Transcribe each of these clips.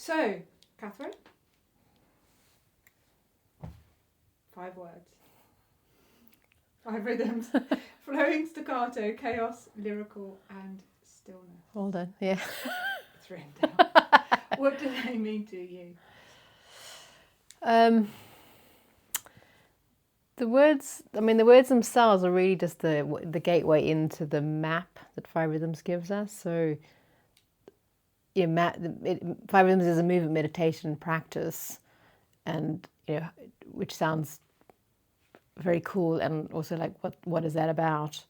So, Catherine, 5 words. 5 rhythms. Flowing staccato, chaos, lyrical and stillness. Well done, yeah. It's written down. What do they mean to you? The words themselves are really just the gateway into the map that 5 Rhythms gives us. So, yeah, 5 Rhythms is a movement meditation practice, and which sounds very cool, and also like what is that about?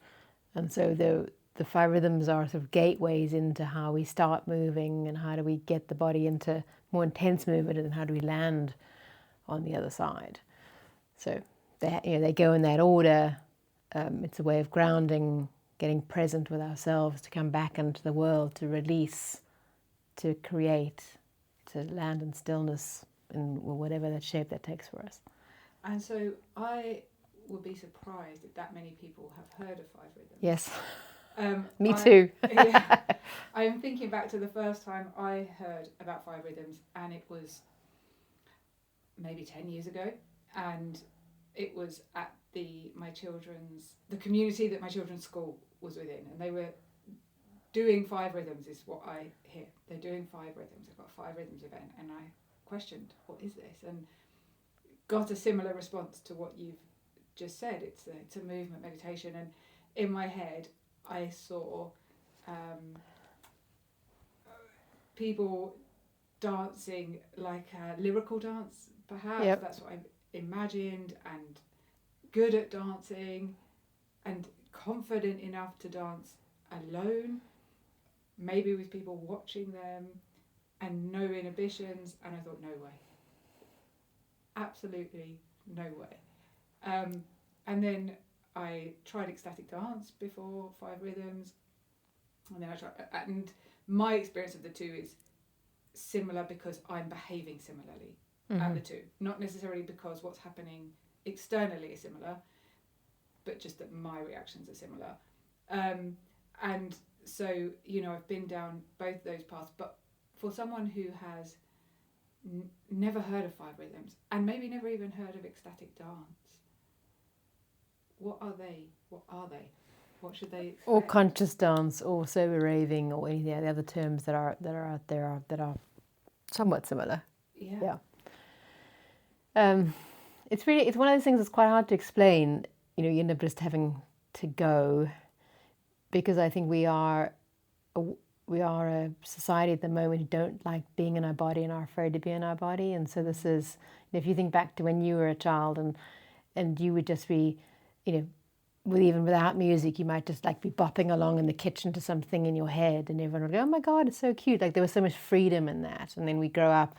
And so the 5 rhythms are sort of gateways into how we start moving, and how do we get the body into more intense movement, and how do we land on the other side. So they go in that order. It's a way of grounding, getting present with ourselves, to come back into the world, to release, to create, to land in stillness in whatever that shape that takes for us. And so I would be surprised if that many people have heard of 5 rhythms. Yes. Me too. Yeah, I'm thinking back to the first time I heard about 5 rhythms, and it was maybe 10 years ago, and it was at the community that my children's school was within, and they were doing 5 rhythms is what I hear. They're doing 5 rhythms. They've got a 5 rhythms event, and I questioned, what is this? And got a similar response to what you've just said. It's a movement meditation, and in my head I saw people dancing like a lyrical dance, perhaps. Yep. That's what I imagined, and good at dancing and confident enough to dance alone, maybe with people watching them, and no inhibitions. And I thought, no way, absolutely no way. And then I tried ecstatic dance before 5 rhythms, and then I tried, and my experience of the two is similar because I'm behaving similarly at the two, not necessarily because what's happening externally is similar, but just that my reactions are similar. And so, I've been down both those paths, but for someone who has never heard of 5 rhythms, and maybe never even heard of ecstatic dance, what are they? What should they expect? Or conscious dance, or sober raving, or any of the other terms that are out there that are somewhat similar. Yeah. It's one of those things that's quite hard to explain. You end up just having to go, because I think we are a society at the moment who don't like being in our body and are afraid to be in our body. And so this is, if you think back to when you were a child, and you would just be, even without music, you might just like be bopping along in the kitchen to something in your head, and everyone would go, oh my God, it's so cute. Like there was so much freedom in that. And then we grow up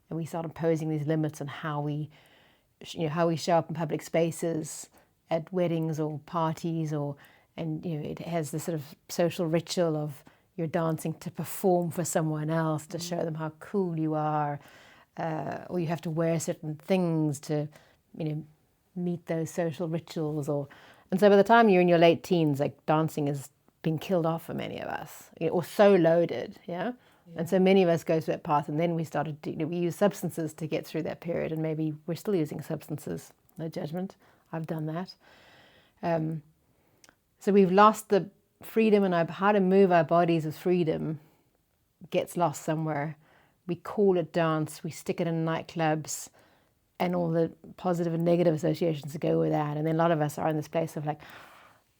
and we start imposing these limits on how we show up in public spaces, at weddings or parties, and it has this sort of social ritual of you're dancing to perform for someone else, to show them how cool you are, or you have to wear certain things to, meet those social rituals, and so by the time you're in your late teens, like dancing has been killed off for many of us, or so loaded, yeah. And so many of us go through that path, and then we started we use substances to get through that period, and maybe we're still using substances. No judgment. I've done that. So we've lost the freedom, and how to move our bodies with freedom gets lost somewhere. We call it dance. We stick it in nightclubs, and all the positive and negative associations that go with that. And then a lot of us are in this place of like,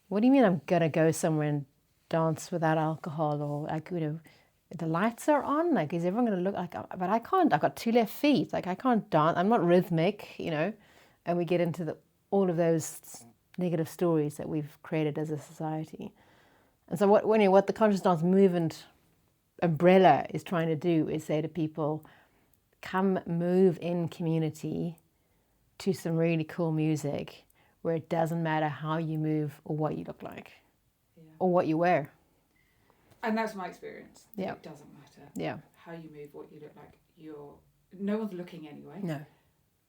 what do you mean I'm gonna go somewhere and dance without alcohol, or like the lights are on, like is everyone going to look like, but I can't, I've got 2 left feet, like I can't dance, I'm not rhythmic, and we get into all of those negative stories that we've created as a society. And so what the conscious dance movement umbrella is trying to do is say to people, come move in community to some really cool music where it doesn't matter how you move or what you look like, or what you wear. And that's my experience. Yeah. It doesn't matter how you move, what you look like. No one's looking anyway. No.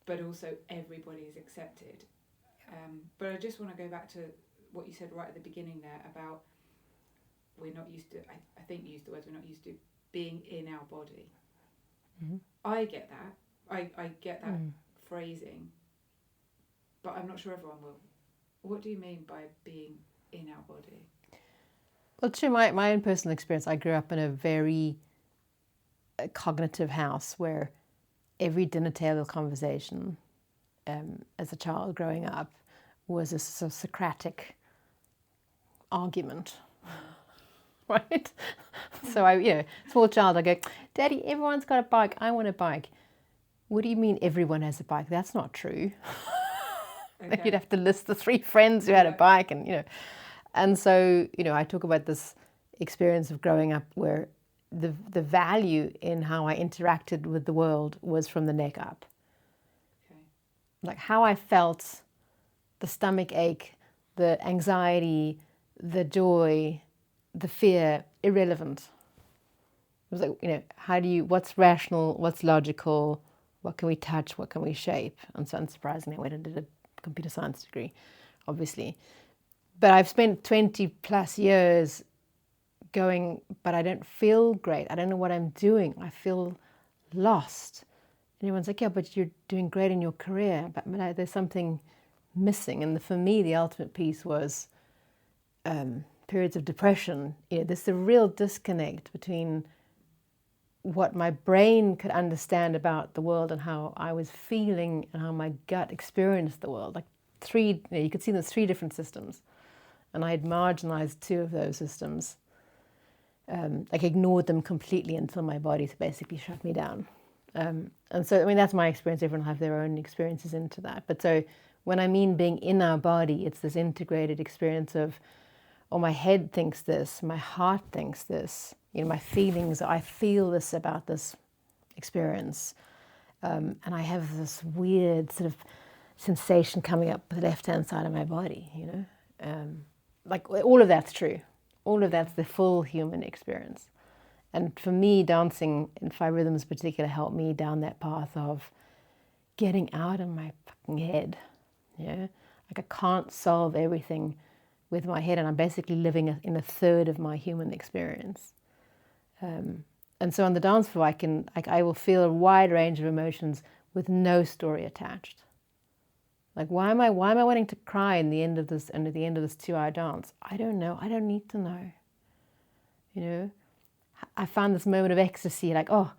But also everybody is accepted. But I just want to go back to what you said right at the beginning there about we're not used to, I think you used the words, we're not used to being in our body. I get that. I get that phrasing, but I'm not sure everyone will. What do you mean by being in our body? Well, through my own personal experience, I grew up in a very cognitive house where every dinner table conversation as a child growing up was a sort of Socratic argument, right? So small child, I go, Daddy, everyone's got a bike. I want a bike. What do you mean everyone has a bike? That's not true. Okay. You'd have to list the 3 friends who had a bike, and so I talk about this experience of growing up where the value in how I interacted with the world was from the neck up. Okay. Like how I felt, the stomach ache, the anxiety, the joy, the fear, irrelevant. It was like, what's rational, what's logical, what can we touch, what can we shape? And so unsurprisingly, I went and did a computer science degree, obviously. But I've spent 20 plus years going, but I don't feel great. I don't know what I'm doing. I feel lost. And everyone's like, yeah, but you're doing great in your career. But there's something missing. And for me, the ultimate piece was periods of depression. There's a real disconnect between what my brain could understand about the world and how I was feeling and how my gut experienced the world. Like you could see there's 3 different systems. And I had marginalized 2 of those systems. Like ignored them completely until my body basically shut me down. And so, that's my experience. Everyone will have their own experiences into that. But so when I mean being in our body, it's this integrated experience of, my head thinks this, my heart thinks this, my feelings, I feel this about this experience. And I have this weird sort of sensation coming up the left-hand side of my body, like all of that's true. All of that's the full human experience. And for me, dancing in 5 Rhythms in particular helped me down that path of getting out of my fucking head. Like I can't solve everything with my head, and I'm basically living in a third of my human experience. And so on the dance floor, I will feel a wide range of emotions with no story attached. Like, why am I wanting to cry at the end of this 2-hour dance? I don't know. I don't need to know. I found this moment of ecstasy, like, can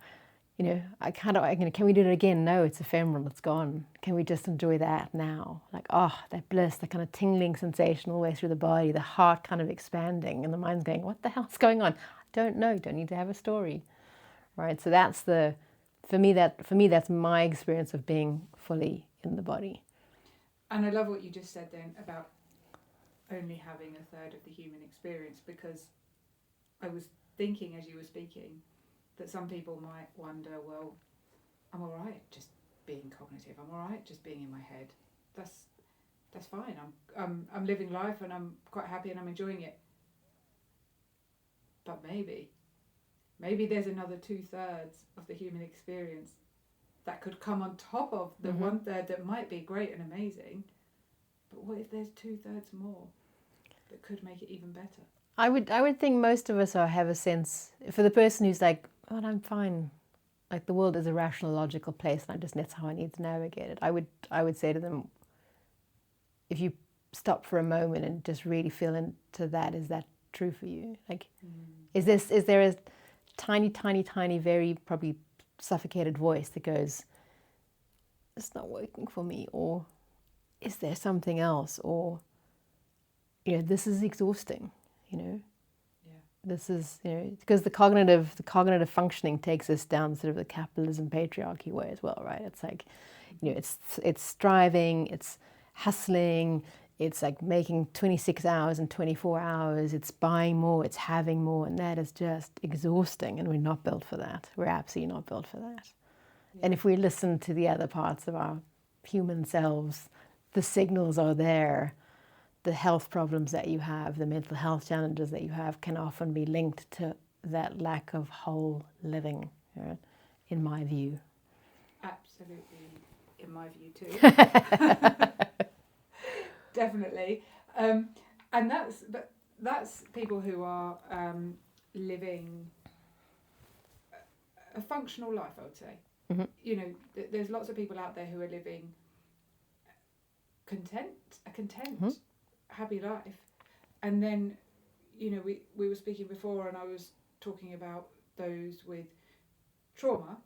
we do it again? No, it's ephemeral, it's gone. Can we just enjoy that now? Like, that bliss, that kind of tingling sensation all the way through the body, the heart kind of expanding, and the mind's going, what the hell's going on? I don't know, don't need to have a story, right? So that's for me, that's my experience of being fully in the body. And I love what you just said then about only having a third of the human experience, because I was thinking as you were speaking that some people might wonder, well, I'm all right just being cognitive. I'm all right just being in my head. That's fine. I'm living life and I'm quite happy and I'm enjoying it. But maybe there's another 2/3 of the human experience that could come on top of the 1/3 that might be great and amazing. But what if there's 2/3 more that could make it even better? I would think most of us have a sense, for the person who's like, oh, I'm fine, like the world is a rational, logical place, and that's how I need to navigate it. I would say to them, if you stop for a moment and just really feel into that, is that true for you? Like, is there a tiny, tiny, tiny, very probably suffocated voice that goes, it's not working for me, or is there something else, or this is exhausting, this is because the cognitive functioning takes us down sort of the capitalism patriarchy way as well, right? It's like it's striving, it's hustling, it's like making 26 hours and 24 hours, it's buying more, it's having more, and that is just exhausting, and we're not built for that. We're absolutely not built for that. Yeah. And if we listen to the other parts of our human selves, the signals are there. The health problems that you have, the mental health challenges that you have can often be linked to that lack of whole living, in my view. Absolutely, in my view too. Definitely. And that's people who are living a functional life, I would say. Mm-hmm. You know, there's lots of people out there who are living a content, Mm-hmm. happy life. And then, you know, we were speaking before, and I was talking about those with trauma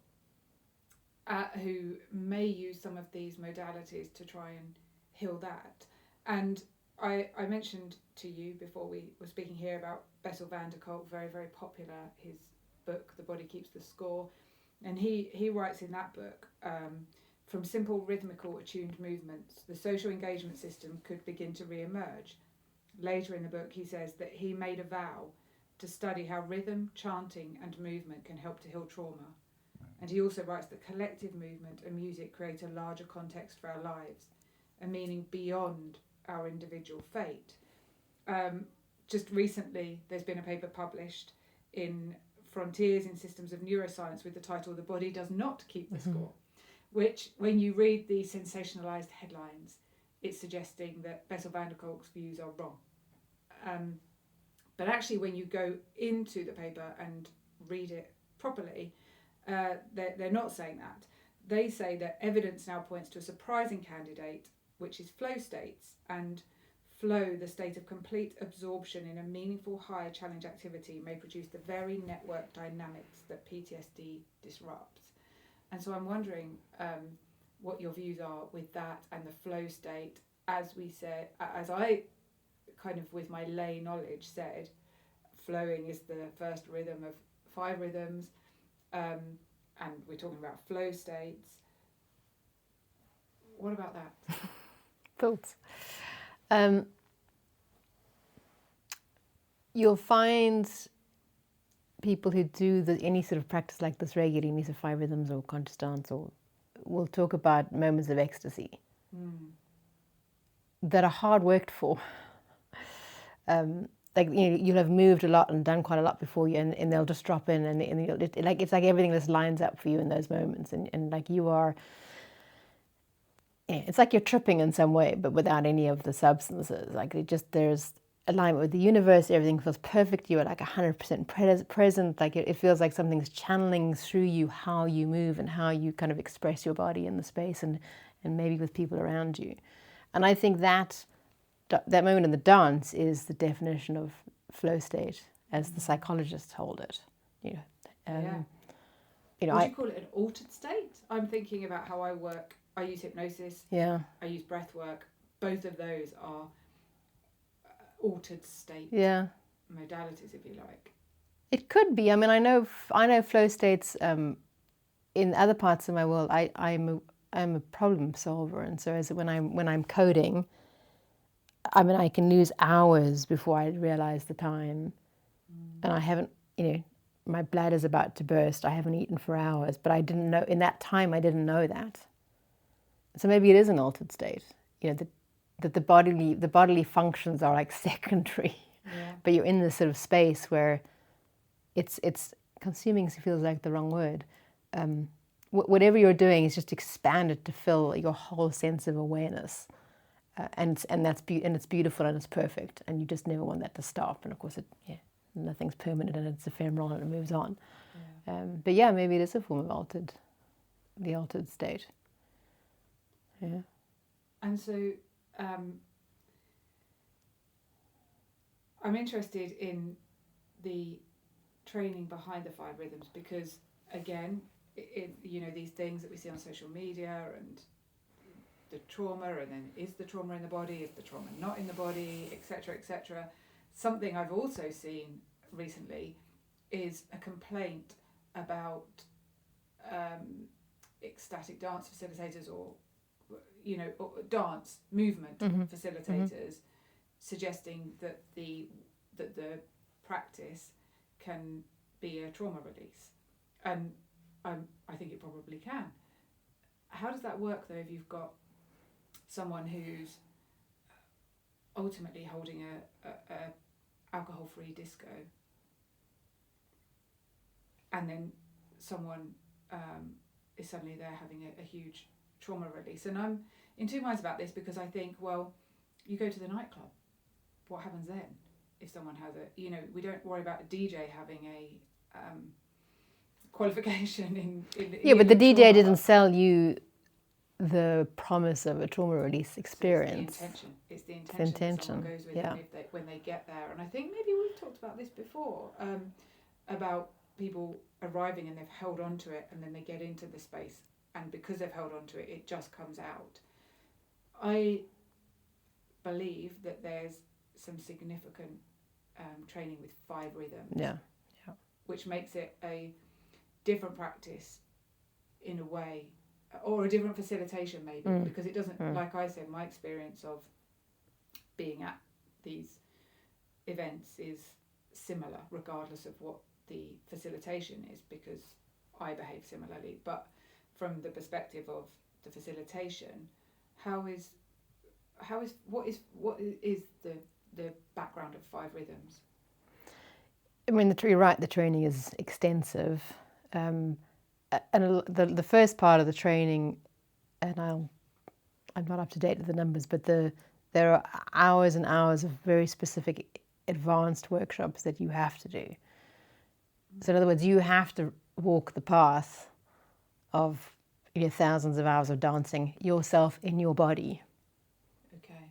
who may use some of these modalities to try and heal that. And I mentioned to you before we were speaking here about Bessel van der Kolk, very, very popular, his book, The Body Keeps the Score. And he writes in that book, from simple rhythmical attuned movements, the social engagement system could begin to re-emerge. Later in the book, he says that he made a vow to study how rhythm, chanting and movement can help to heal trauma. And he also writes that collective movement and music create a larger context for our lives, a meaning beyond our individual fate. Just recently, there's been a paper published in Frontiers in Systems of Neuroscience with the title "The Body Does Not Keep the Score," which, when you read the sensationalised headlines, it's suggesting that Bessel van der Kolk's views are wrong. But actually, when you go into the paper and read it properly, they're not saying that. They say that evidence now points to a surprising candidate, which is flow states, and flow, the state of complete absorption in a meaningful high challenge activity, may produce the very network dynamics that PTSD disrupts. And so I'm wondering what your views are with that and the flow state. As we said, as I kind of with my lay knowledge said, flowing is the first rhythm of 5 rhythms, and we're talking about flow states. What about that? Thoughts? You'll find people who do any sort of practice like this regularly, these are 5 rhythms or conscious dance, or will talk about moments of ecstasy that are hard worked for. Like, you know, you'll have moved a lot and done quite a lot before you, and they'll just drop in, and it's like everything just lines up for you in those moments, and like you are. Yeah, it's like you're tripping in some way, but without any of the substances. Like there's alignment with the universe. Everything feels perfect. You are like 100% present. Like it feels like something's channeling through you how you move and how you kind of express your body in the space and maybe with people around you. And I think that moment in the dance is the definition of flow state, as the psychologists hold it. You know, Would you call it an altered state? I'm thinking about how I work. I use hypnosis. Yeah. I use breath work. Both of those are altered state modalities, if you like. It could be. I mean, I know flow states in other parts of my world. I'm a problem solver, and so when I'm coding, I mean, I can lose hours before I realize the time, and I haven't, you know, my bladder's about to burst. I haven't eaten for hours, but I didn't know in that time. I didn't know that. So maybe it is an altered state, you know, that the bodily functions are like secondary, but you're in this sort of space where it's consuming feels like the wrong word. Whatever you're doing is just expanded to fill your whole sense of awareness, and it's beautiful and it's perfect, and you just never want that to stop. And of course, nothing's permanent and it's ephemeral and it moves on. But yeah, maybe it is a form of the altered state. Yeah. And so I'm interested in the training behind the 5 rhythms because, again, you know, these things that we see on social media and the trauma, and then is the trauma in the body, is the trauma not in the body, etc., etc. Something I've also seen recently is a complaint about ecstatic dance facilitators or dance movement facilitators suggesting that the practice can be a trauma release, and I think it probably can. How does that work though if you've got someone who's ultimately holding a alcohol-free disco, and then someone is suddenly there having a huge trauma release? And I'm in two minds about this because I think, well, you go to the nightclub, what happens then if someone has we don't worry about a DJ having a qualification in Yeah, but the healing DJ trauma, didn't but sell you the promise of a trauma release experience. it's the intention that someone intention, goes with, yeah. and when they get there. And I think maybe we've talked about this before, about people arriving and they've held on to it, and then they get into the space, and because they've held on to it, it just comes out. I believe that there's some significant training with 5 rhythms, Yeah. which makes it a different practice in a way, or a different facilitation maybe, because it doesn't, like I said, my experience of being at these events is similar regardless of what the facilitation is, because I behave similarly. But from the perspective of the facilitation, what is the background of 5 rhythms? I mean, you're right, the training is extensive. And the first part of the training, and I'm not up to date with the numbers, but there are hours and hours of very specific advanced workshops that you have to do. So in other words, you have to walk the path of thousands of hours of dancing yourself in your body. Okay.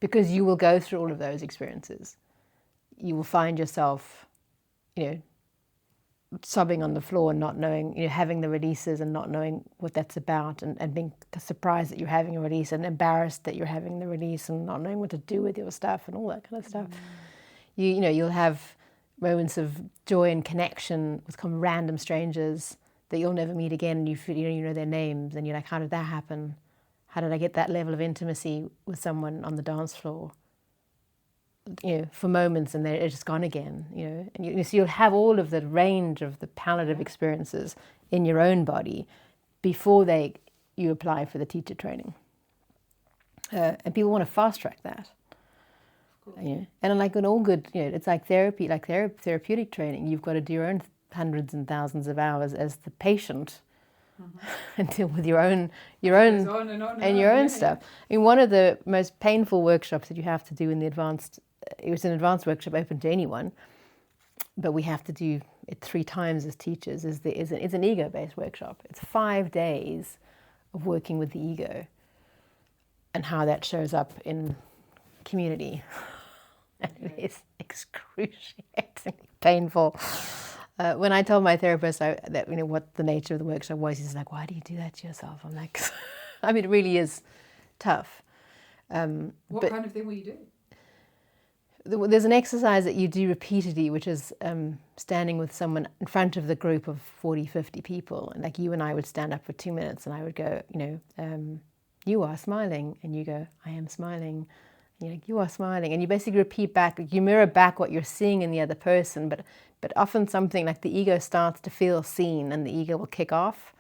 Because you will go through all of those experiences. You will find yourself, sobbing on the floor and not knowing, having the releases and not knowing what that's about, and being surprised that you're having a release and embarrassed that you're having the release and not knowing what to do with your stuff and all that kind of stuff. You'll have moments of joy and connection with some random strangers that you'll never meet again, and you know their names, and you're like, how did that happen? How did I get that level of intimacy with someone on the dance floor? For moments, and they're just gone again. And so you'll have all of the range of the palette of experiences in your own body before you apply for the teacher training. And people want to fast track that. And like in all good, it's like therapy, like therapeutic training. You've got to do your own hundreds and thousands of hours as the patient, and deal with your own stuff. I mean, one of the most painful workshops that you have to do in the advanced, it was an advanced workshop open to anyone, but we have to do it 3 times as teachers, is an ego-based workshop. It's 5 days of working with the ego and how that shows up in community. And it is excruciatingly painful. When I told my therapist that what the nature of the workshop was, he's like, "Why do you do that to yourself?" I'm like, I mean, it really is tough. What kind of thing were you doing? There's an exercise that you do repeatedly, which is standing with someone in front of the group of 40, 50 people. And like you and I would stand up for 2 minutes, and I would go, you are smiling. And you go, I am smiling. And you're like, you are smiling. And you basically repeat back, you mirror back what you're seeing in the other person. But often something like the ego starts to feel seen, and the ego will kick off.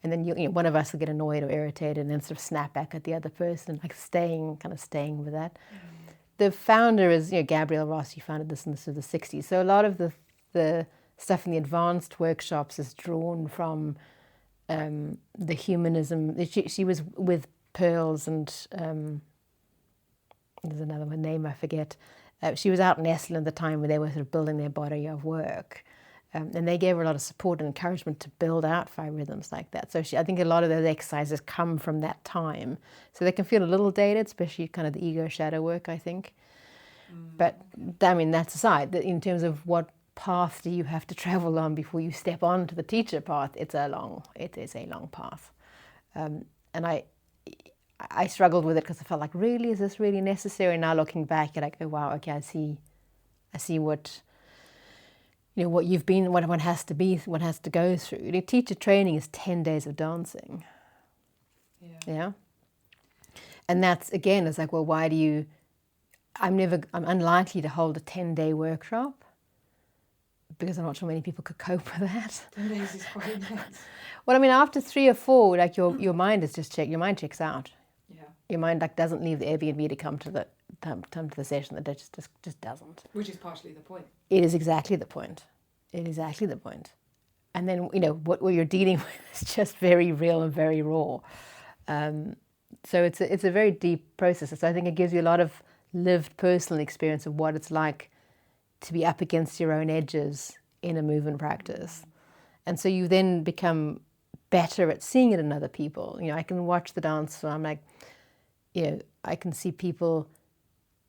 And then one of us will get annoyed or irritated, and then sort of snap back at the other person, like staying with that. The founder is, Gabrielle Ross. He founded this in the 60s. So a lot of the stuff in the advanced workshops is drawn from the humanism. She was with Pearls, and there's another one, name I forget. She was out in Esalen at the time when they were sort of building their body of work. And they gave her a lot of support and encouragement to build out 5 rhythms like that. So I think a lot of those exercises come from that time. So they can feel a little dated, especially kind of the ego shadow work, I think. But I mean, that's aside. In terms of what path do you have to travel on before you step onto the teacher path, it is a long path. And I struggled with it because I felt like, really, is this really necessary? Now looking back, you're like, oh wow, okay, I see what what you've been, what one has to be, one has to go through. Teacher training is 10 days of dancing. Yeah. And that's, again, it's like, well, why do you, I'm unlikely to hold a 10-day workshop because I'm not sure many people could cope with that. 10 days is quite intense. Well, I mean, after 3 or 4, like your mind is just your mind checks out. Yeah. Your mind doesn't leave the Airbnb to come to the session. That just doesn't. Which is partially the point. It is exactly the point. And then what you're dealing with is just very real and very raw. So it's a very deep process. So I think it gives you a lot of lived personal experience of what it's like to be up against your own edges in a movement practice. And so you then become better at seeing it in other people. I can watch the dance and I'm like, I can see people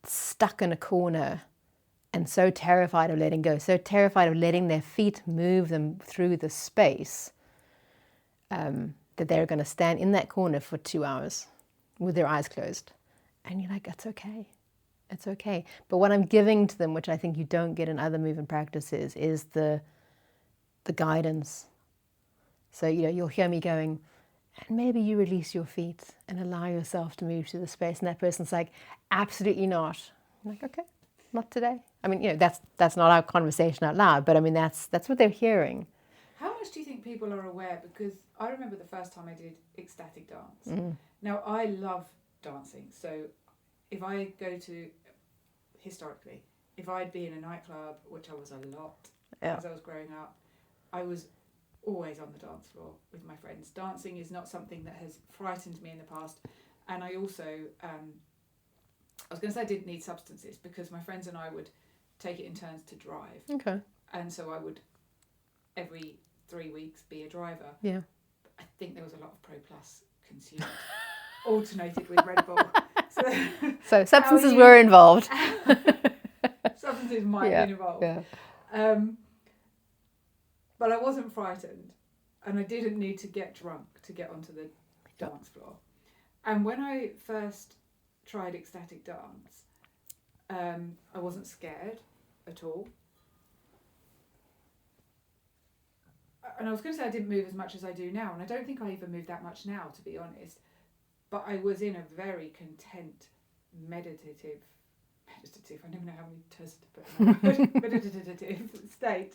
stuck in a corner and so terrified of letting go, so terrified of letting their feet move them through the space, that they're going to stand in that corner for 2 hours with their eyes closed. And you're like, it's okay. It's okay. But what I'm giving to them, which I think you don't get in other movement practices, is the guidance. So, you'll hear me going, and maybe you release your feet and allow yourself to move through the space. And that person's like, absolutely not. I'm like, okay, not today. I mean, that's not our conversation out loud, but I mean, that's what they're hearing. How much do you think people are aware? Because I remember the first time I did ecstatic dance. Now, I love dancing. So if I go to, historically, if I'd be in a nightclub, which I was a lot as I was growing up, I was always on the dance floor with my friends. Dancing is not something that has frightened me in the past. And I also, I was going to say I didn't need substances because my friends and I would take it in turns to drive. Okay. And so I would, every 3 weeks, be a driver. Yeah. I think there was a lot of Pro Plus consumed, alternated with Red Bull. So substances were involved. Substances might have been involved. Yeah. But I wasn't frightened, and I didn't need to get drunk to get onto the dance floor. And when I first tried ecstatic dance, I wasn't scared at all. And I was going to say I didn't move as much as I do now, and I don't think I even move that much now, to be honest. But I was in a very content, meditative, I never know how many terms to put in that word, meditative state.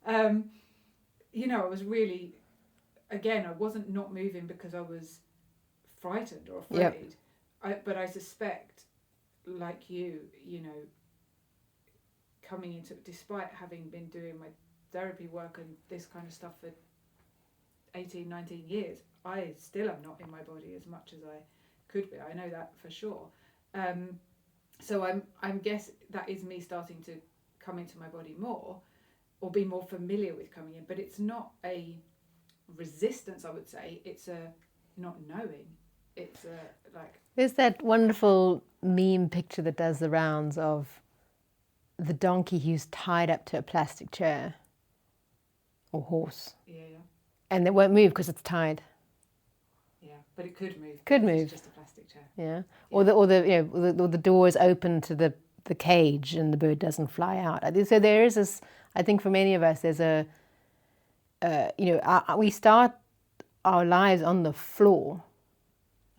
I was really, again, I wasn't not moving because I was frightened or afraid. Yep. But I suspect, like you, coming into, despite having been doing my therapy work and this kind of stuff for 18, 19 years, I still am not in my body as much as I could be. I know that for sure. So I'm guess that is me starting to come into my body more, or be more familiar with coming in. But it's not a resistance, I would say. It's a not knowing. It's a like. There's that wonderful meme picture that does the rounds of the donkey who's tied up to a plastic chair or horse. Yeah. And it won't move because it's tied. Yeah, but it could move. Could move. It's just a plastic chair. Yeah. Or the door is open to the cage and the bird doesn't fly out. So there is this. I think for many of us, there's we start our lives on the floor,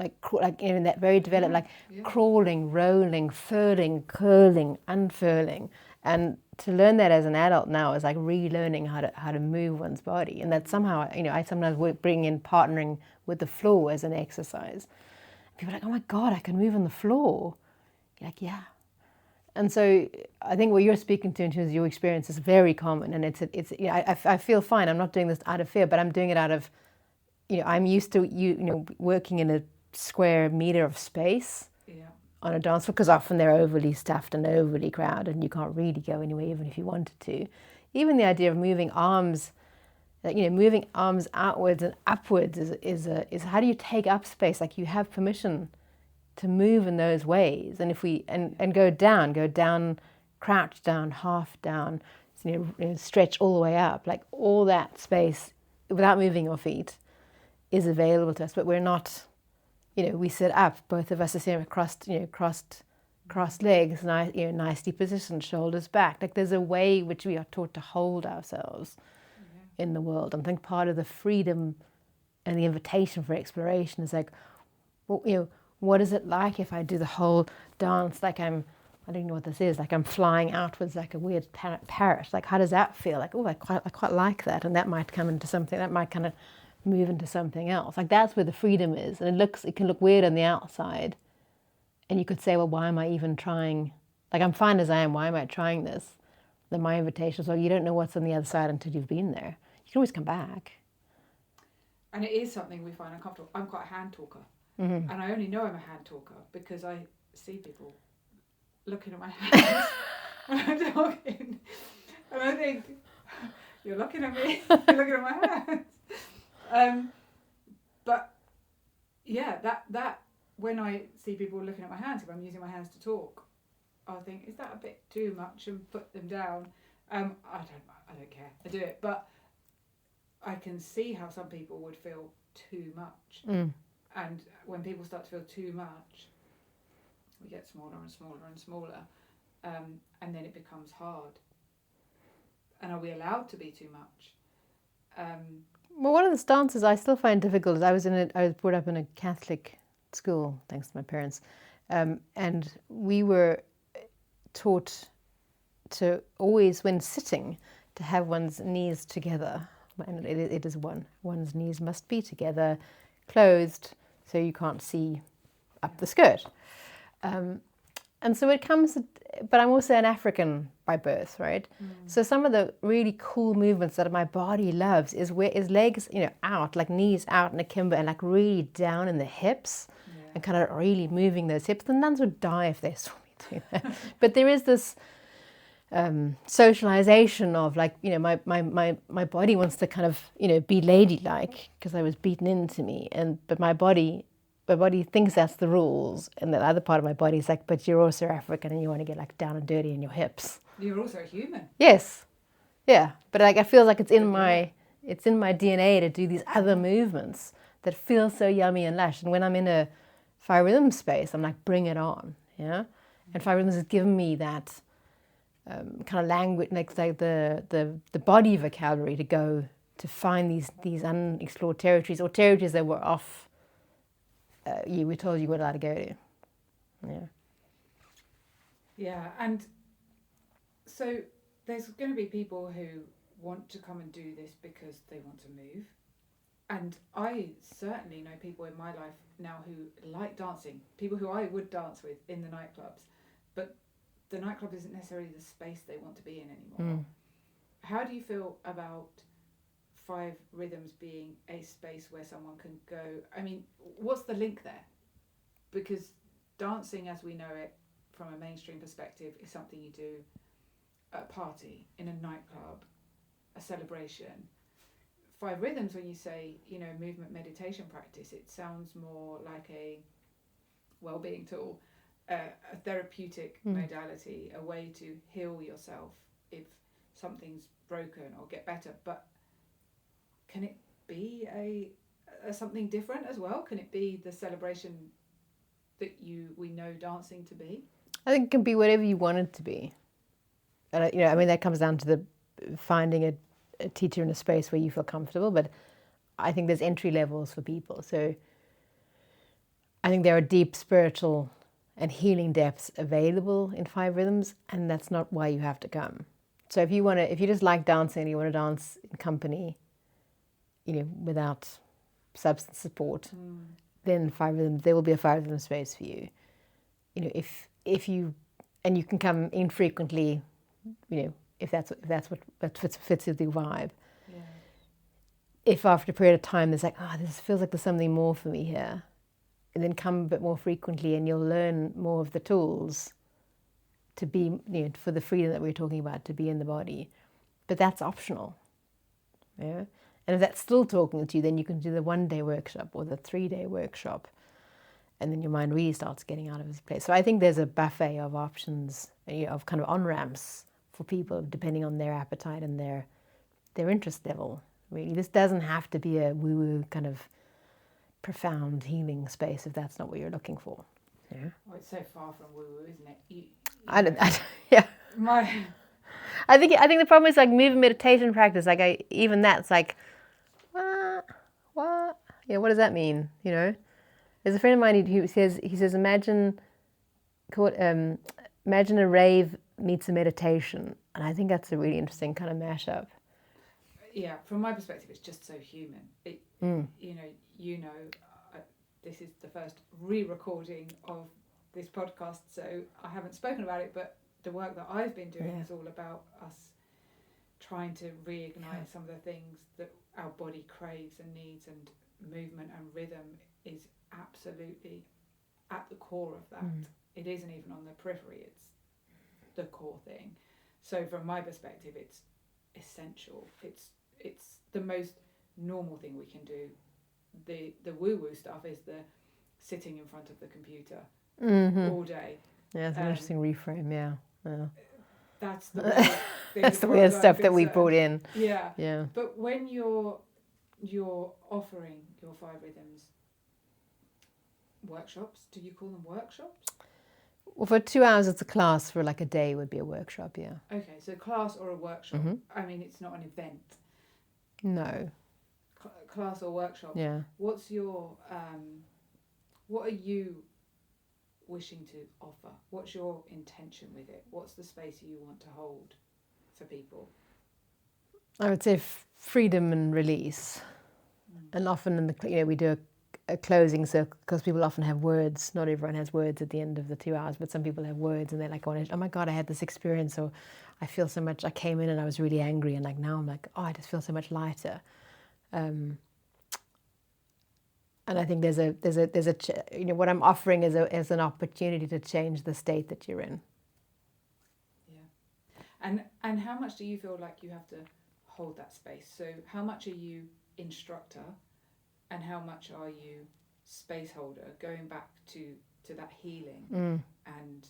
like in that very developed, crawling, rolling, furling, curling, unfurling, and to learn that as an adult now is like relearning how to move one's body, and that somehow, I sometimes bring in partnering with the floor as an exercise. People are like, oh my God, I can move on the floor. You're like, yeah. And so I think what you're speaking to in terms of your experience is very common, and I feel fine. I'm not doing this out of fear, but I'm doing it out of, I'm used to working in a square meter of space on a dance floor, because often they're overly stuffed and overly crowded, and you can't really go anywhere even if you wanted to. Even the idea of moving arms, moving arms outwards and upwards is how do you take up space? Like you have permission to move in those ways, and if we and go down, crouch down, half down, stretch all the way up, like all that space without moving your feet is available to us. But we're not, we sit up, both of us are sitting crossed legs, nicely positioned, shoulders back. Like there's a way which we are taught to hold ourselves in the world. And I think part of the freedom and the invitation for exploration is like, well, what is it like if I do the whole dance like I don't know what this is, like I'm flying outwards like a weird parrot. Like how does that feel? Like, oh, I quite like that, and that might come into something, that might kind of move into something else. Like that's where the freedom is, and it can look weird on the outside, and you could say, well, why am I even trying? Like I'm fine as I am. Why am I trying this? Then my invitation is, well, you don't know what's on the other side until you've been there. You can always come back. And it is something we find uncomfortable. I'm quite a hand talker. Mm-hmm. And I only know I'm a hand talker because I see people looking at my hands when I'm talking. And I think, You're looking at me. You're looking at my hands. But yeah, that when I see people looking at my hands, if I'm using my hands to talk, I'll think, is that a bit too much, and put them down. I don't care. I do it, but I can see how some people would feel too much. And when people start to feel too much, we get smaller and smaller and smaller, and then it becomes hard. And are we allowed to be too much? Well, one of the stances I still find difficult is I was brought up in a Catholic school, thanks to my parents, and we were taught to always, when sitting, to have one's knees together. And it is one's knees must be together, closed, so you can't see up the skirt. And so it comes, but I'm also an African by birth, right? So some of the really cool movements that my body loves is legs, out, like knees out in akimbo, and like really down in the hips, and kind of really moving those hips. The nuns would die if they saw me do that. But there is this socialization of like, my body wants to kind of, be ladylike because I was beaten into me, but my body thinks that's the rules, and the other part of my body is like, but you're also African and you want to get like down and dirty in your hips. You're also a human. Yes, yeah, but like I feel like it's in my DNA to do these other movements that feel so yummy and lush. And when I'm in a fire rhythm space, I'm like, bring it on, And fire rhythms has given me that kind of language, like the body vocabulary to go to find these unexplored territories, or territories that were off. You were told you weren't allowed to go to. Yeah, and so there's going to be people who want to come and do this because they want to move. And I certainly know people in my life now who like dancing, people who I would dance with in the nightclubs, but the nightclub isn't necessarily the space they want to be in anymore. How do you feel about Five Rhythms being a space where someone can go? I mean, what's the link there? Because dancing as we know it from a mainstream perspective is something you do at a party, in a nightclub, a celebration. Five Rhythms, when you say, movement meditation practice, it sounds more like a wellbeing tool, a therapeutic modality, a way to heal yourself if something's broken or get better. But can it be a something different as well? Can it be the celebration that we know dancing to be? I think it can be whatever you want it to be. And that comes down to the finding a teacher in a space where you feel comfortable. But I think there's entry levels for people. So I think there are deep spiritual and healing depths available in Five Rhythms, and that's not why you have to come. So if you just like dancing and you want to dance in company, without substance support, then Five Rhythms, there will be a Five Rhythm space for you. If you can come infrequently, if that's what fits with your vibe. Yeah. If after a period of time there's like, this feels like there's something more for me here, and then come a bit more frequently, and you'll learn more of the tools to be, for the freedom that we were talking about, to be in the body. But that's optional. Yeah. And if that's still talking to you, then you can do the 1-day workshop or the 3-day workshop, and then your mind really starts getting out of its place. So I think there's a buffet of options, of kind of on-ramps for people depending on their appetite and their interest level. Really, this doesn't have to be a woo-woo kind of profound healing space if that's not what you're looking for. Yeah. Well, it's so far from woo-woo, isn't it? Yeah. I think the problem is like movement meditation practice. Like even that's like, what? Yeah, what does that mean? There's a friend of mine who says imagine a rave meets a meditation, and I think that's a really interesting kind of mashup. Yeah, from my perspective, it's just so human. This is the first re-recording of this podcast, so I haven't spoken about it, but the work that I've been doing is all about us trying to reignite some of the things that our body craves and needs, and movement and rhythm is absolutely at the core of that. It isn't even on the periphery, it's the core thing. So from my perspective, it's essential. It's the most normal thing we can do. The woo-woo stuff is the sitting in front of the computer all day. Yeah, it's an interesting reframe. Yeah. That's the weird thing. That's the weird stuff that we brought in. Yeah. Yeah. But when you're offering your 5 rhythms workshops, do you call them workshops? Well, for 2 hours it's a class. For like a day would be a workshop. Yeah. Okay, so class or a workshop. I mean, it's not an event. No. Class or workshop. Yeah. What's your what are you wishing to offer? What's your intention with it? What's the space you want to hold for people? I would say freedom and release. And often in the we do a closing circle because people often have words. Not everyone has words at the end of the 2 hours, but some people have words and they're like, oh my God, I had this experience, or I feel so much. I came in and I was really angry, and like now I'm like, oh, I just feel so much lighter. And I think there's a what I'm offering is an opportunity to change the state that you're in. Yeah. And how much do you feel like you have to hold that space? So how much are you instructor, and how much are you space holder, going back to that healing and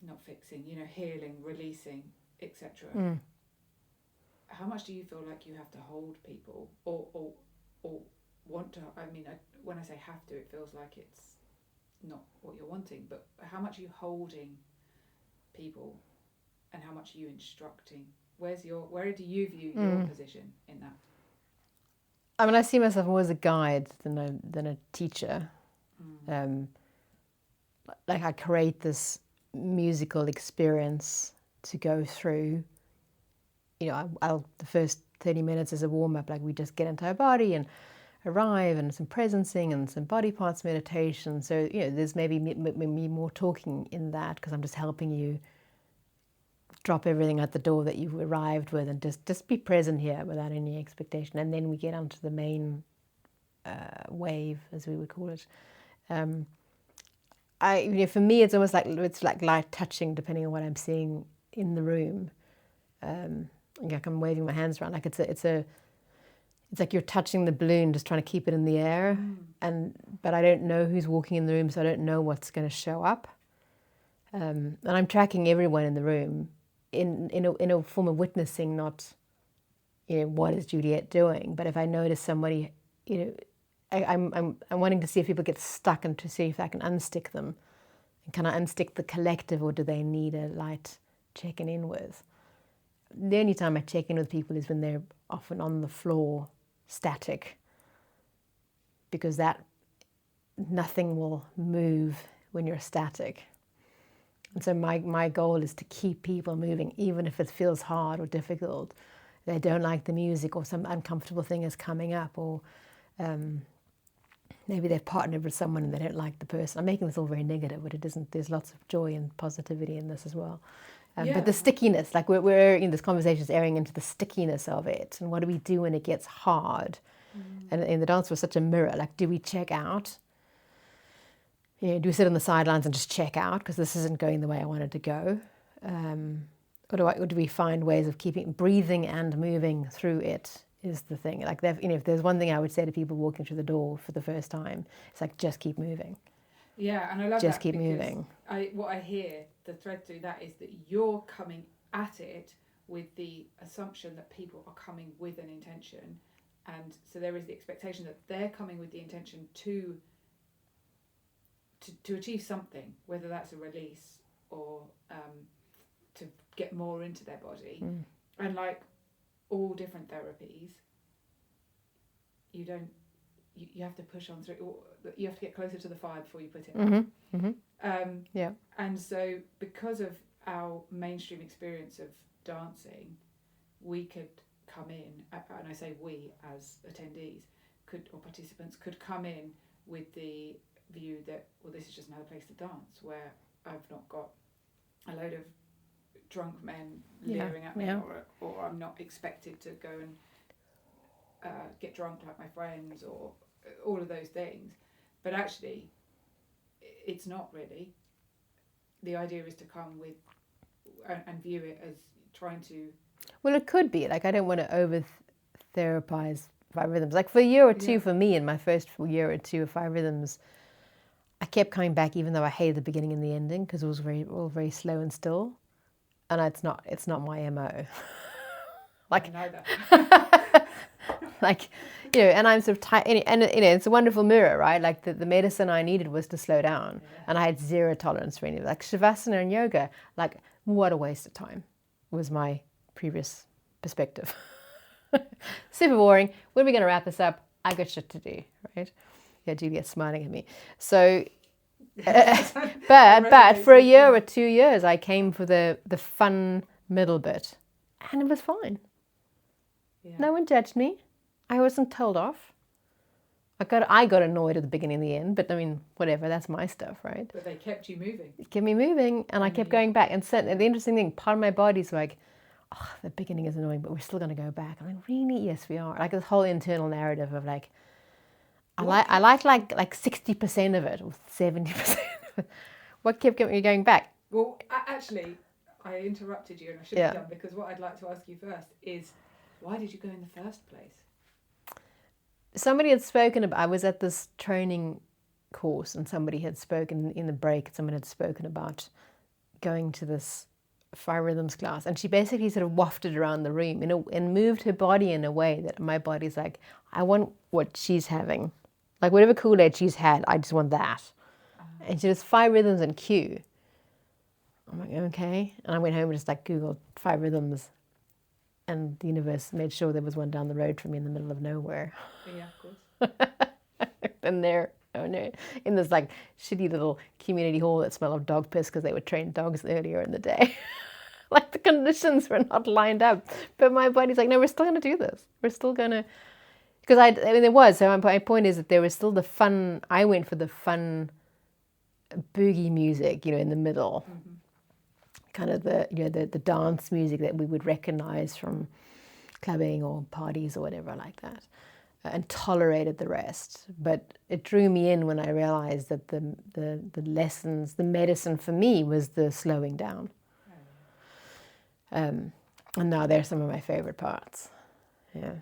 not fixing, healing, releasing, etc. How much do you feel like you have to hold people or want to? I mean, when I say have to, it feels like it's not what you're wanting, but how much are you holding people and how much are you instructing? Where do you view your position in that? I mean, I see myself more as a guide than a teacher. Like I create this musical experience to go through. I'll the first 30 minutes as a warm-up, like we just get into our body and arrive, and some presencing and some body parts meditation. So, there's maybe me more talking in that because I'm just helping you drop everything at the door that you've arrived with and just be present here without any expectation. And then we get onto the main wave, as we would call it. For me, it's almost like light touching, depending on what I'm seeing in the room. Like I'm waving my hands around, like it's like you're touching the balloon, just trying to keep it in the air. But I don't know who's walking in the room, so I don't know what's going to show up. And I'm tracking everyone in the room in a form of witnessing, not what is Juliet doing. But if I notice somebody, I'm wanting to see if people get stuck and to see if I can unstick them. And can I unstick the collective, or do they need a light checking in with? The only time I check in with people is when they're often on the floor, static, because that nothing will move when you're static. And so my goal is to keep people moving, even if it feels hard or difficult. They don't like the music, or some uncomfortable thing is coming up, or maybe they've partnered with someone and they don't like the person. I'm making this all very negative, but it isn't. There's lots of joy and positivity in this as well. But the stickiness, like we're this conversation is airing into the stickiness of it, and what do we do when it gets hard? And in the dance was such a mirror. Like, do we check out? Do we sit on the sidelines and just check out because this isn't going the way I wanted to go? Or do we find ways of keeping breathing and moving through it is the thing. Like, if there's one thing I would say to people walking through the door for the first time, it's like, just keep moving. Yeah, and I love just that keep moving. What I hear, the thread through that is that you're coming at it with the assumption that people are coming with an intention, and so there is the expectation that they're coming with the intention to achieve something, whether that's a release or to get more into their body. And like all different therapies, you have to push on through, or you have to get closer to the fire before you put it out. Yeah. And so because of our mainstream experience of dancing, we could come in, and I say we as attendees or participants could come in with the view that, well, this is just another place to dance where I've not got a load of drunk men leering at me, or I'm not expected to go and get drunk like my friends, or all of those things. But actually, it's not really. The idea is to come and view it as trying to. Well, it could be. Like, I don't want to over-therapize 5 rhythms. Like, for a year or two, for me, in my first year or two of 5 rhythms, I kept coming back, even though I hated the beginning and the ending, because it was all very slow and still. And it's not my MO. Like, I know that. like, and I'm sort of tight, and it's a wonderful mirror, right? Like, the medicine I needed was to slow down, and I had zero tolerance for any of it. Like Shavasana and yoga, like, what a waste of time, was my previous perspective. Super boring. When are we going to wrap this up? I got shit to do, right? Yeah, Juliet's smiling at me. So, but for a year or 2 years, I came for the fun middle bit, and it was fine. Yeah. No one judged me. I wasn't told off. I got annoyed at the beginning and the end, but I mean, whatever, that's my stuff, right? But they kept you moving. Kept me moving, and I kept going back. And the interesting thing, part of my body's like, oh, the beginning is annoying, but we're still going to go back. I'm like, really? Yes, we are. Like, this whole internal narrative of like, I like 60% of it, or 70%. What kept me going back? Well, actually, I interrupted you, and I shouldn't have done, because what I'd like to ask you first is, why did you go in the first place? Somebody had spoken about, I was at this training course, and somebody had spoken in the break, someone had spoken about going to this 5 rhythms class, and she basically sort of wafted around the room and moved her body in a way that my body's like, I want what she's having. Like, whatever Kool-Aid she's had, I just want that. And she does 5 rhythms and Q. I'm like, okay. And I went home and just like Googled 5 rhythms, and the universe made sure there was one down the road from me in the middle of nowhere. Yeah, of course. And there, in this like shitty little community hall that smelled of dog piss because they would train dogs earlier in the day. Like, the conditions were not lined up. But my body's like, no, we're still going to do this. We're still going to, because there was. So my point is that there was still the fun. I went for the fun boogie music, in the middle. Mm-hmm. Kind of the dance music that we would recognize from clubbing or parties or whatever like that, and tolerated the rest. But it drew me in when I realized that the lessons, the medicine for me was the slowing down. And now they're some of my favorite parts. Yeah.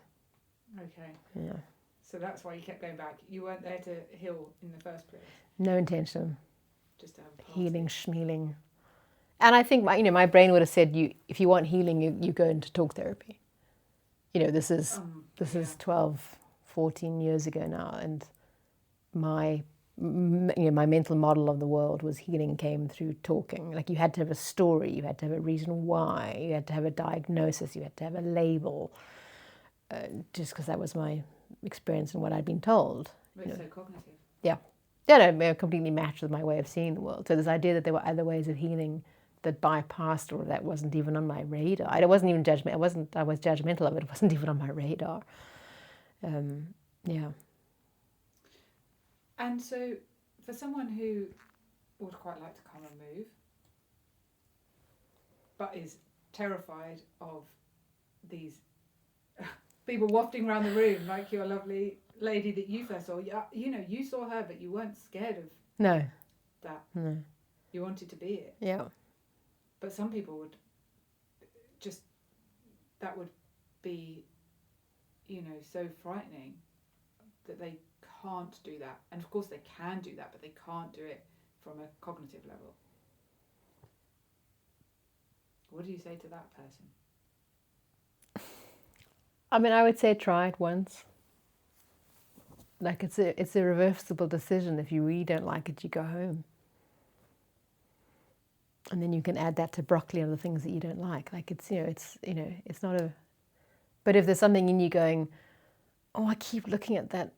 Okay. Yeah. So that's why you kept going back. You weren't there to heal in the first place. No intention. Just to have a party. Healing, schmealing. And I think my brain would have said, if you want healing, you go into talk therapy. This is 12, 14 years ago now, and my mental model of the world was healing came through talking. Like, you had to have a story, you had to have a reason why, you had to have a diagnosis, you had to have a label, just because that was my experience and what I'd been told. It's so cognitive. Yeah. Yeah, no, completely matched with my way of seeing the world. So this idea that there were other ways of healing that bypassed, or that wasn't even on my radar. I wasn't even judgmental. I was judgmental of it. It wasn't even on my radar. Yeah. And so, for someone who would quite like to come and move, but is terrified of these people wafting around the room, like your lovely lady that you first saw, you saw her, but you weren't scared of that. No. You wanted to be it. Yeah. But some people would just, that would be, so frightening that they can't do that. And of course they can do that, but they can't do it from a cognitive level. What do you say to that person? I mean, I would say try it once. Like, it's a reversible decision. If you really don't like it, you go home. And then you can add that to broccoli and the things that you don't like. Like, it's not a... But if there's something in you going, oh, I keep looking at that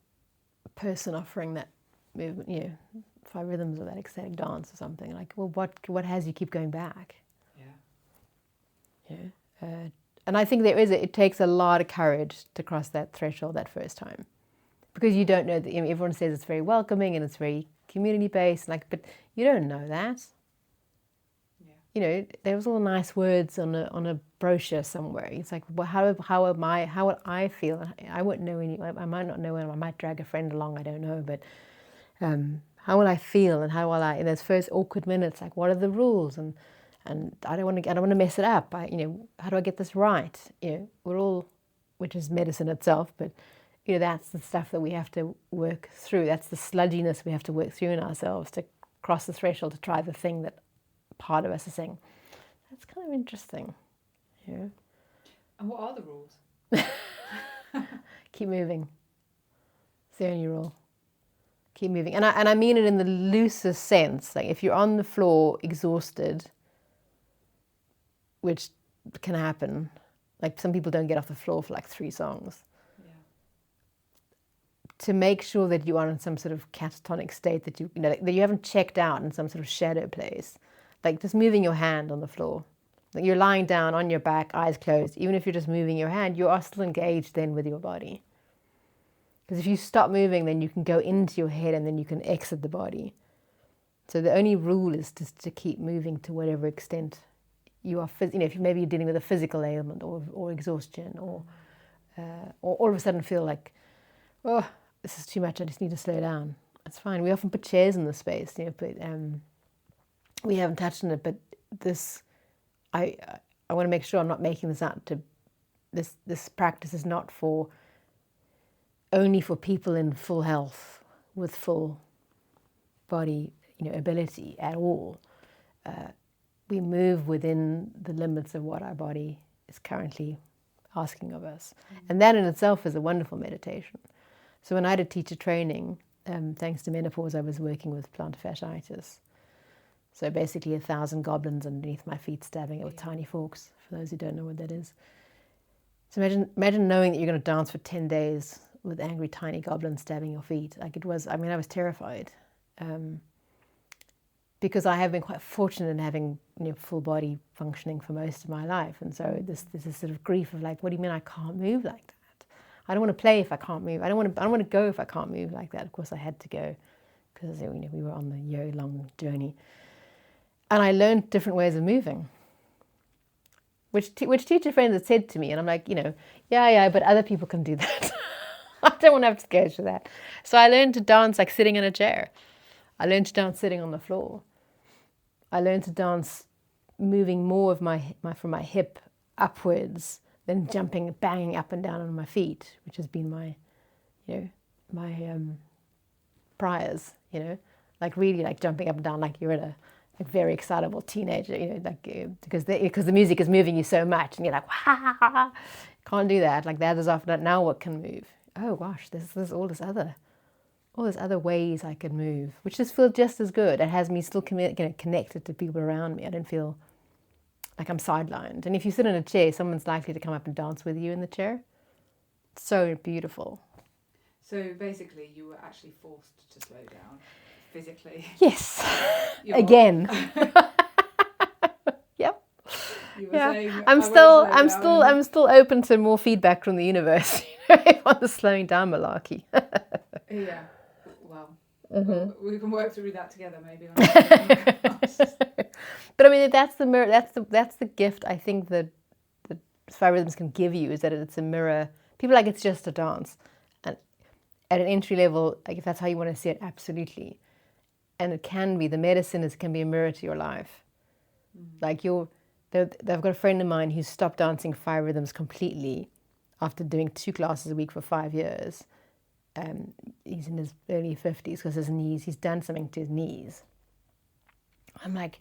person offering that movement, 5 rhythms or that ecstatic dance or something, like, well, what has you keep going back? Yeah. And I think it takes a lot of courage to cross that threshold that first time. Because you don't know, everyone says it's very welcoming and it's very community-based, but you don't know that. There was all nice words on a brochure somewhere. It's like, well, how would I feel? I won't know I might not know, I might drag a friend along, I don't know, but how will I feel, and how will I, in those first awkward minutes, like, what are the rules? And and I don't want to mess it up. How do I get this right? We're all, which is medicine itself, but that's the stuff that we have to work through. That's the sludginess we have to work through in ourselves to cross the threshold to try the thing that part of us is saying. That's kind of interesting. And what are the rules? Keep moving. It's the only rule. Keep moving. And I mean it in the loosest sense. Like if you're on the floor exhausted, which can happen, like some people don't get off the floor for like 3 songs. To make sure that you are in some sort of catatonic state, that that you haven't checked out in some sort of shadow place, like just moving your hand on the floor. Like you're lying down on your back, eyes closed. Even if you're just moving your hand, you are still engaged then with your body. Because if you stop moving, then you can go into your head and then you can exit the body. So the only rule is just to keep moving to whatever extent you are. If maybe you're dealing with a physical ailment or exhaustion, or all of a sudden feel like, oh, this is too much, I just need to slow down. It's fine. We often put chairs in the space, but we haven't touched on it, but this, I want to make sure I'm not making this out to, this practice is not only for people in full health, with full body, ability at all. We move within the limits of what our body is currently asking of us. And that in itself is a wonderful meditation. So when I did teacher training, thanks to menopause, I was working with plantar fasciitis. So basically 1,000 goblins underneath my feet stabbing it with tiny forks, for those who don't know what that is. So imagine knowing that you're going to dance for 10 days with angry tiny goblins stabbing your feet. I was terrified. Because I have been quite fortunate in having full body functioning for most of my life. And so this sort of grief of like, what do you mean I can't move like that? I don't want to play if I can't move. I don't want to go if I can't move like that. Of course, I had to go because we were on the year-long journey, and I learned different ways of moving. Which teacher friends had said to me, and I'm like, yeah, but other people can do that. I don't want to have to go through that. So I learned to dance like sitting in a chair. I learned to dance sitting on the floor. I learned to dance moving more of from my hip upwards. Then jumping, banging up and down on my feet, which has been my priors, like really like jumping up and down like you're a very excitable teenager, because the music is moving you so much, and you're like, wah, can't do that. Like that is often now what can move. Oh gosh, there's all this other ways I could move, which just feel just as good. It has me still connected to people around me. I don't feel like I'm sidelined. And if you sit in a chair, someone's likely to come up and dance with you in the chair. It's so beautiful. So basically you were actually forced to slow down physically. Yes. Again. Yep. Yeah. I'm still open to more feedback from the universe on the slowing down malarkey. Yeah. Well, we can work through that together maybe. But I mean, that's the mirror. That's the gift I think that Five Rhythms can give you, is that it's a mirror. People like it's just a dance, and at an entry level, like if that's how you want to see it, absolutely. And it can be, the medicine can be a mirror to your life. Like I've got a friend of mine who stopped dancing Five Rhythms completely after doing 2 classes a week for 5 years. He's in his early 50s because he's done something to his knees. I'm like,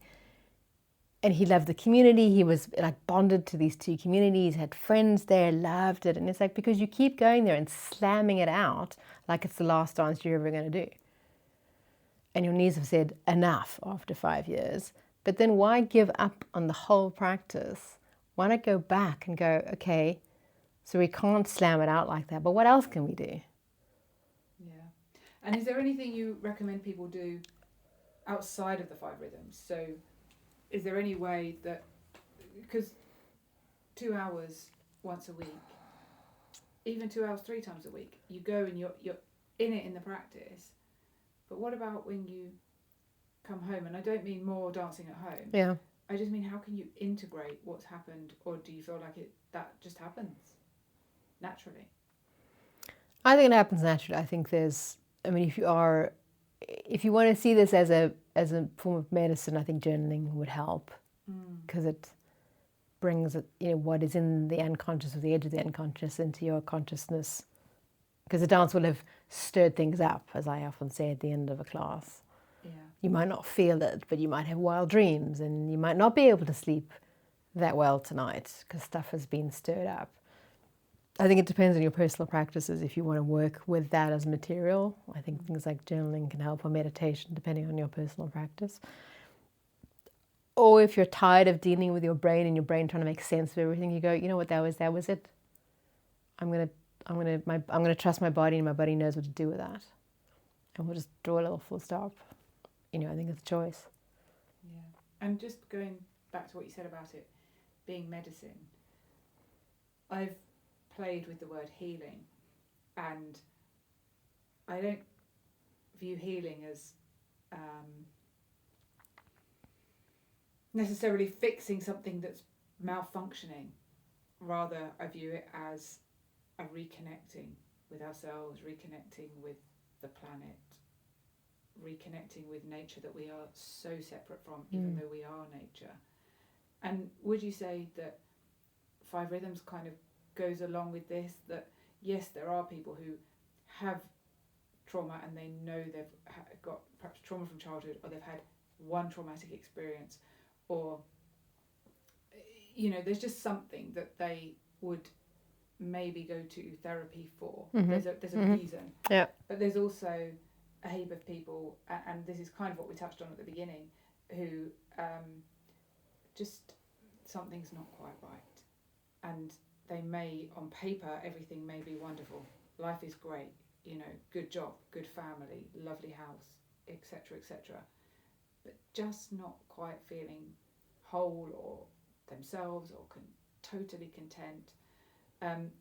and he loved the community. He was like bonded to these 2 communities, had friends there, loved it. And it's like, because you keep going there and slamming it out like it's the last dance you're ever going to do. And your knees have said enough after 5 years. But then why give up on the whole practice? Why not go back and go, okay, so we can't slam it out like that, but what else can we do? Yeah. And is there anything you recommend people do outside of the 5 Rhythms? So is there any way that, because 2 hours once a week, even 2 hours 3 times a week, you go and you're in it in the practice, but what about when you come home? And I don't mean more dancing at home. Yeah. I just mean, how can you integrate what's happened, or do you feel like that just happens naturally? I think it happens naturally. I think if you want to see this as a form of medicine, I think journaling would help. because it brings what is in the unconscious or the edge of the unconscious into your consciousness, because the dance will have stirred things up, as I often say at the end of a class. Yeah. You might not feel it, but you might have wild dreams, and you might not be able to sleep that well tonight because stuff has been stirred up. I think it depends on your personal practices if you want to work with that as material. I think things like journaling can help, or meditation, depending on your personal practice. Or if you're tired of dealing with your brain and your brain trying to make sense of everything, you go, you know what, that was it. I'm gonna trust my body, and my body knows what to do with that. And we'll just draw a little full stop. I think it's a choice. Yeah. And just going back to what you said about it being medicine, I've played with the word healing, and I don't view healing as necessarily fixing something that's malfunctioning. Rather, I view it as a reconnecting with ourselves, reconnecting with the planet, reconnecting with nature that we are so separate from, even though we are nature. And would you say that 5 Rhythms kind of goes along with this, that yes, there are people who have trauma and they know they've got perhaps trauma from childhood, or they've had one traumatic experience, or there's just something that they would maybe go to therapy for. There's a reason. Yeah. But there's also a heap of people, and this is kind of what we touched on at the beginning, who just something's not quite right, and they may, on paper, everything may be wonderful, life is great, good job, good family, lovely house, etc., etc., but just not quite feeling whole or themselves or totally content, and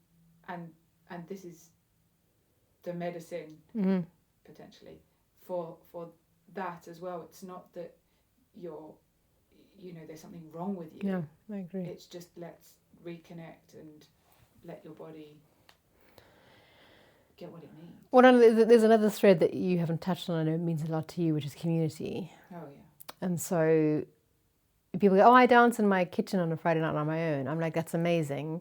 this is the medicine potentially for that as well. It's not that you're there's something wrong with you. Yeah, I agree. It's just, let's reconnect and let your body get what it needs. Well, there's another thread that you haven't touched on. I know it means a lot to you, which is community. Oh yeah. And so people go, oh, I dance in my kitchen on a Friday night on my own. I'm like, that's amazing.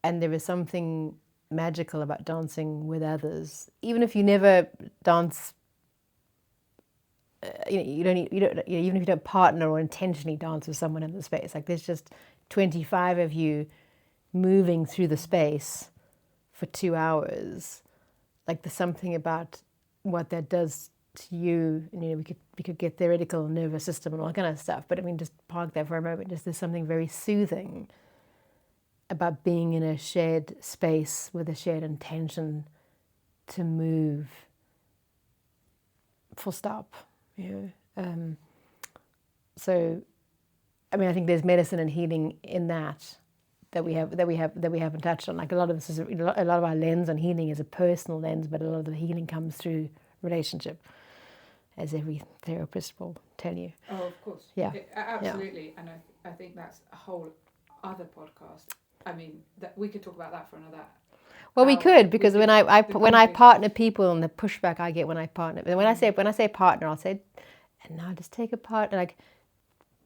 And there is something magical about dancing with others, even if you never dance. Even if you don't partner or intentionally dance with someone in the space, like there's just 25 of you moving through the space for 2 hours. Like there's something about what that does to you. And, we could get theoretical nervous system and all that kind of stuff, but I mean, just park there for a moment. Just there's something very soothing about being in a shared space with a shared intention to move. Full stop. So, I mean, I think there's medicine and healing in that we haven't touched on. Like a lot of this is a lot of our lens on healing is a personal lens, but a lot of the healing comes through relationship, as every therapist will tell you. Oh, of course. Yeah, absolutely. Yeah. And I think that's a whole other podcast. I mean, that we could talk about that for another. Well, we could, because when I partner people, and the pushback I get when I partner, and when I say partner, I'll say, and now just take a partner, like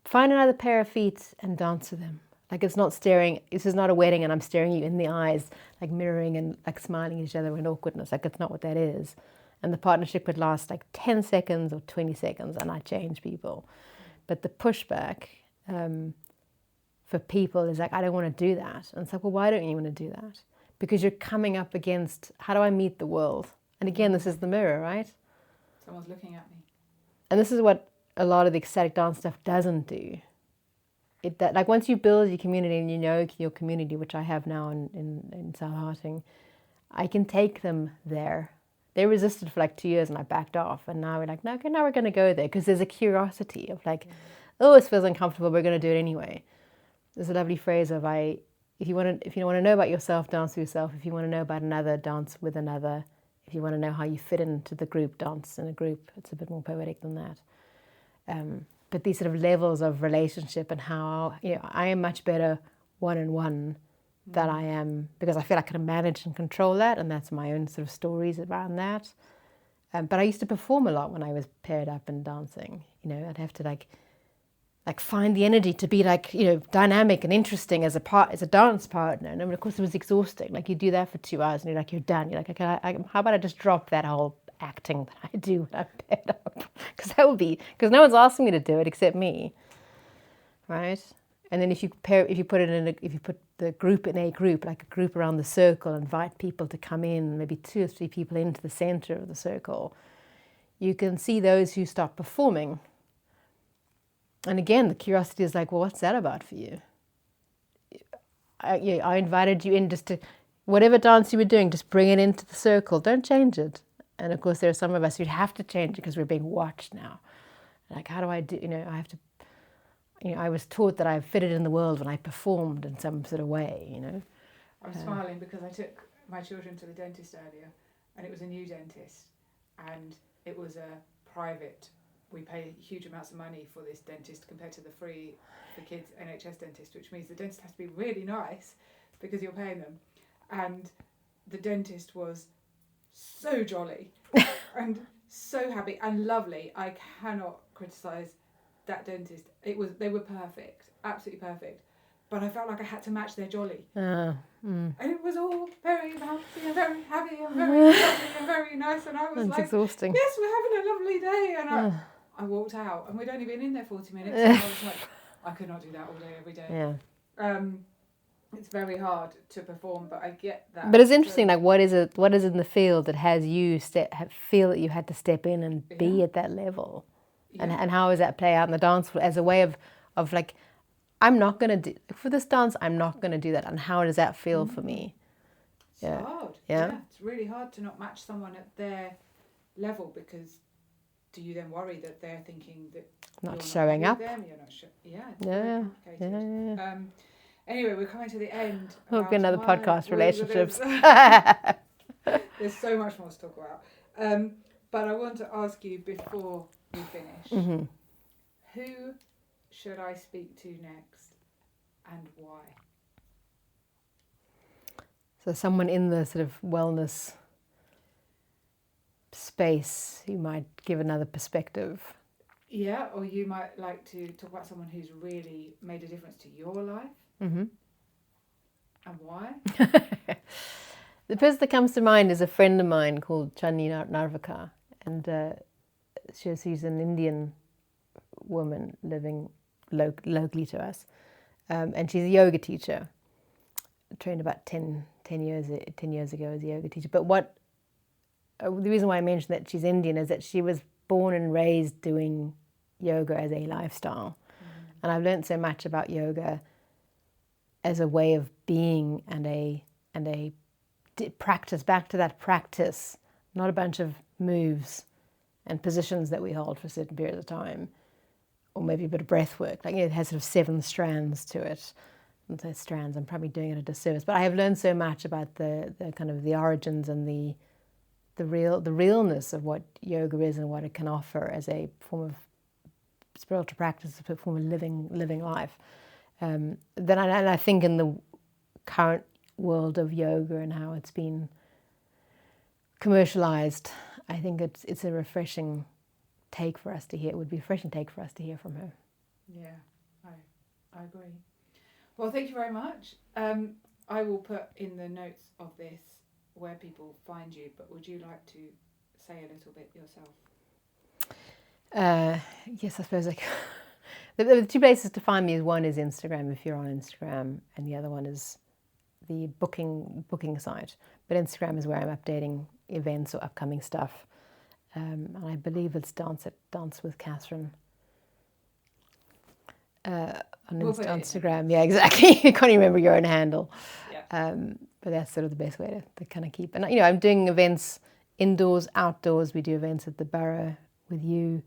find another pair of feet and dance with them. Like it's not staring. This is not a wedding, and I'm staring you in the eyes, like mirroring and like smiling at each other in awkwardness. Like it's not what that is. And the partnership would last like 10 seconds or 20 seconds, and I change people. But the pushback for people is like, I don't want to do that. And it's like, well, why don't you want to do that? Because you're coming up against, how do I meet the world? And again, this is the mirror, right? Someone's looking at me. And this is what a lot of the ecstatic dance stuff doesn't do. Like once you build your community and you know your community, which I have now in South Harting, I can take them there. They resisted for like 2 years and I backed off. And now we're like, no, okay, now we're going to go there. Because there's a curiosity of like, oh, it feels uncomfortable, we're going to do it anyway. There's a lovely phrase of if you want to know about yourself, dance with yourself. If you want to know about another, dance with another. If you want to know how you fit into the group, dance in a group. It's a bit more poetic than that. But these sort of levels of relationship and how I am much better one-on-one than I am, because I feel I can manage and control that, and that's my own sort of stories around that. But I used to perform a lot when I was paired up and dancing. I'd have to like like find the energy to be like, dynamic and interesting as a dance partner. And I mean, of course it was exhausting. Like you do that for 2 hours and you're like, you're done. You're like, okay, how about I just drop that whole acting that I do when I'm paired up? Because no one's asking me to do it except me, right? And then if you put the group in a group, like a group around the circle, invite people to come in, maybe 2 or 3 people into the center of the circle, you can see those who start performing. And again, the curiosity is like, well, what's that about for you? I invited you in just to, whatever dance you were doing, just bring it into the circle. Don't change it. And of course, there are some of us who'd have to change it because we're being watched now. Like, how do I do, I have to, I was taught that I fitted in the world when I performed in some sort of way, I'm smiling because I took my children to the dentist earlier, and it was a new dentist, and it was a private. We pay huge amounts of money for this dentist compared to the free for kids NHS dentist, which means the dentist has to be really nice because you're paying them. And the dentist was so jolly and so happy and lovely. I cannot criticise that dentist. They were perfect, absolutely perfect. But I felt like I had to match their jolly. And it was all very bouncy and very happy and very lovely and very nice. And I was exhausting. Yes, we're having a lovely day. And I walked out, and we'd only been in there 40 minutes. And I was like, I could not do that all day, every day. Yeah. It's very hard to perform, but I get that. But it's interesting, like what is it in the field that has you feel that you had to step in and be at that level? Yeah. And how does that play out in the dance floor as a way of like, I'm not going to do, for this dance, I'm not going to do that. And how does that feel for me? It's hard. Yeah. It's really hard to not match someone at their level, because do you then worry that they're thinking that not showing up? Them? You're not yeah. Anyway, we're coming to the end. We'll get another podcast, relationships. There's so much more to talk about. But I want to ask you before we finish, who should I speak to next and why? So someone in the sort of wellness space who might give another perspective. Yeah, or you might like to talk about someone who's really made a difference to your life. And why? The person that comes to mind is a friend of mine called Chani Narvaka, and she's an Indian woman living locally to us, and she's a yoga teacher. Trained about 10 years ago as a yoga teacher. But the reason why I mentioned that she's Indian is that she was born and raised doing yoga as a lifestyle, and I've learned so much about yoga as a way of being and a practice, back to that practice, not a bunch of moves and positions that we hold for a certain period of time, or maybe a bit of breath work. Like, it has sort of 7 strands to it. And so strands, I'm probably doing it a disservice, but I have learned so much about the kind of the origins and the realness of what yoga is and what it can offer as a form of spiritual practice, a form of living life. And I think in the current world of yoga and how it's been commercialized, I think it's a refreshing take for us to hear. It would be a refreshing take for us to hear from her. Yeah, I agree. Well, thank you very much. I will put in the notes of this where people find you, but would you like to say a little bit yourself? Yes, I suppose the 2 places to find me is, one is Instagram if you're on Instagram, and the other one is the booking site. But Instagram is where I'm updating events or upcoming stuff, and I believe it's Dance with Catherine on Instagram. Yeah, exactly. I can't even remember your own handle. Yeah. But that's sort of the best way to kind of keep. And I'm doing events indoors, outdoors. We do events at the Borough with you,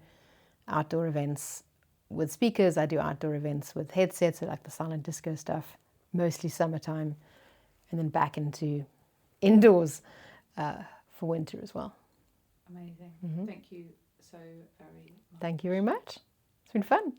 outdoor events with speakers. I do outdoor events with headsets, so like the silent disco stuff, mostly summertime, and then back into indoors for winter as well. Amazing. Thank you so very much. Thank you very much. It's been fun.